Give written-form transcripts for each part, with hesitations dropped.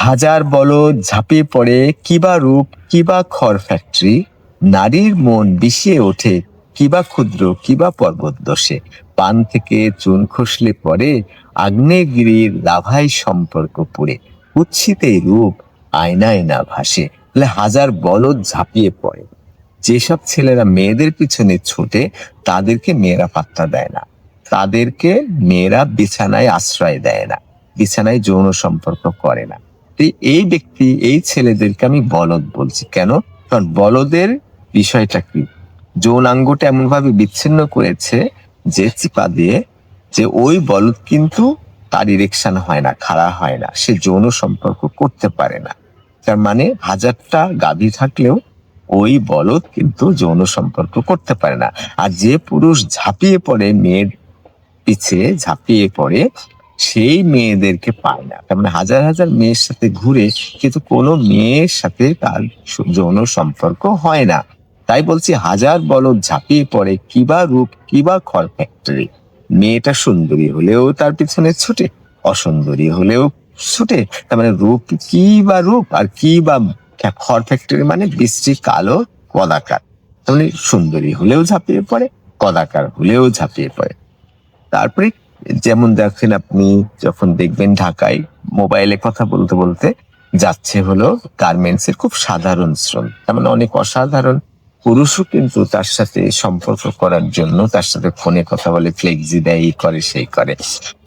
হাজার বলদ ঝাঁপিয়ে পড়ে কিবা রূপ কিবা খড় ফ্যাক্টরি, নারীর মন বিষিয়ে ওঠে কিবা ক্ষুদ্র কিবা পর্বত দোষে, পান থেকে চুন খসলে পরে আগ্নেয়গিরির লাভায় সম্পর্ক পুড়ে, কুৎসিতে রূপ আয়নায় না ভাসে। বলে হাজার বলদ ঝাঁপিয়ে পড়ে। যেসব ছেলেরা মেয়েদের পিছনে ছোটে তাদেরকে মেয়েরা পাত্তা দেয় না, তাদেরকে মেয়েরা বিছানায় আশ্রয় দেয় না, বিছানায় যৌন সম্পর্ক করে না। এই ব্যক্তি এই ছেলেদেরকে আমি বলদ বলছি কেন? কারণ বলদের বিষয়টা কি, যৌনাঙ্গটা এমন ভাবে বিচ্ছিন্ন করেছে যে চিপা দিয়ে, যে ওই বলদ কিন্তু তার ইরেকশন হয় না, খাড়া হয় না, সে যৌন সম্পর্ক করতে পারে না। তার মানে হাজারটা গাভী থাকলেও ওই বলদ কিন্তু যৌন সম্পর্ক করতে পারে না। আর যে পুরুষ ঝাঁপিয়ে পড়ে মেয়ের পিছে, ঝাঁপিয়ে পড়ে, সেই মেয়েদেরকে পায় না। তার মানে হাজার হাজার মেয়ের সাথে ঘুরে কিন্তু কোনো মেয়ের সাথে তার যৌন সম্পর্ক হয় না। তাই বলছি হাজার বলদ ঝাঁপিয়ে পড়ে কিবা রূপ কিবা খড় ফ্যাক্টরি। মেয়েটা সুন্দরী হলেও তার পিছনে ছুটে, অসুন্দরী হলেও ছুটে। তার মানে রূপ কি বা রূপ আর কি বা খড় ফ্যাক্টরি, মানে বিশ্রী কালো কদাকার। তার মানে সুন্দরী হলেও ঝাঁপিয়ে পড়ে, কদাকার হলেও ঝাঁপিয়ে পড়ে। তারপরে যেমন দেখেন, আপনি যখন দেখবেন ঢাকায় মোবাইলে কথা বলতে বলতে যাচ্ছে হলো গার্মেন্টস এর খুব সাধারণ শ্রম, তার মানে অনেক অসাধারণ পুরুষও কিন্তু তার সাথে সম্পর্ক করার জন্য তার সাথে ফোনে কথা বলে, ফ্লেক্সি দেয়, এই করে সেই করে।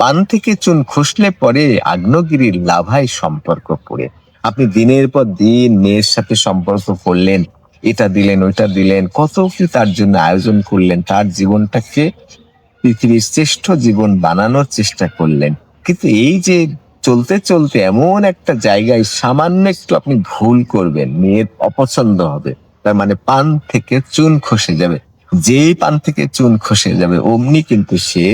পান থেকে চুন খসলে পরে আগ্নেয়গিরির লাভায় সম্পর্ক পড়ে। আপনি দিনের পর দিন মেয়ের সাথে সম্পর্ক করলেন, এটা দিলেন ওইটা দিলেন, কত কি তার জন্য আয়োজন করলেন, তার জীবনটাকে পৃথিবীর শ্রেষ্ঠ জীবন বানানোর চেষ্টা করলেন। কিন্তু এই যে চলতে চলতে এমন একটা জায়গায় সামান্য একটু আপনি ভুল করবেন, মেয়ের অপছন্দ হবে, তার মানে পান থেকে চুন খসে যাবে। যেই পান থেকে চুন খসে যাবে অমনি কিন্তু সে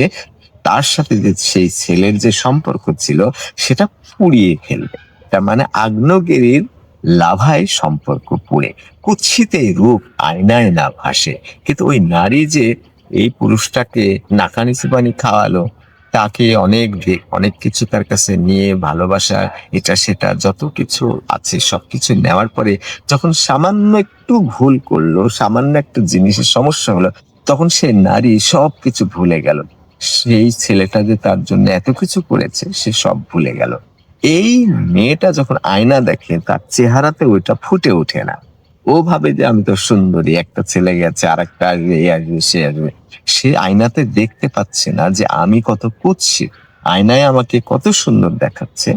তার সাথে যে সেই ছেলের যে সম্পর্ক ছিল সেটা পুড়িয়ে ফেলবে। তার মানে আগ্নেয়গিরির লাভায় সম্পর্ক পুড়ে, কুৎসিতে রূপ আয়নায় না ভাসে। কিন্তু ওই নারী যে এই পুরুষটাকে নাকানি চুবানি খাওয়ালো, তাকে অনেক অনেক কিছু তার কাছে নিয়ে, ভালোবাসা এটা সেটা যত কিছু আছে সবকিছু নেওয়ার পরে যখন সামান্য একটু ভুল করলো, সামান্য একটা জিনিসের সমস্যা হলো, তখন সে নারী সবকিছু ভুলে গেল। সেই ছেলেটা যে তার জন্য এত কিছু করেছে সে সব ভুলে গেল। এই মেয়েটা যখন আয়না দেখে তার চেহারাতে ওইটা ফুটে ওঠে না। ও ভাবে যে আমি তো সুন্দরী, একটা ছেলে গেছে আর একটা আসবে, এ আসবে সে আসবে। সে আয়নাতে দেখতে পাচ্ছে না যে আমি কত কুৎসিত, আয়নায় আমাকে কত সুন্দর দেখাচ্ছে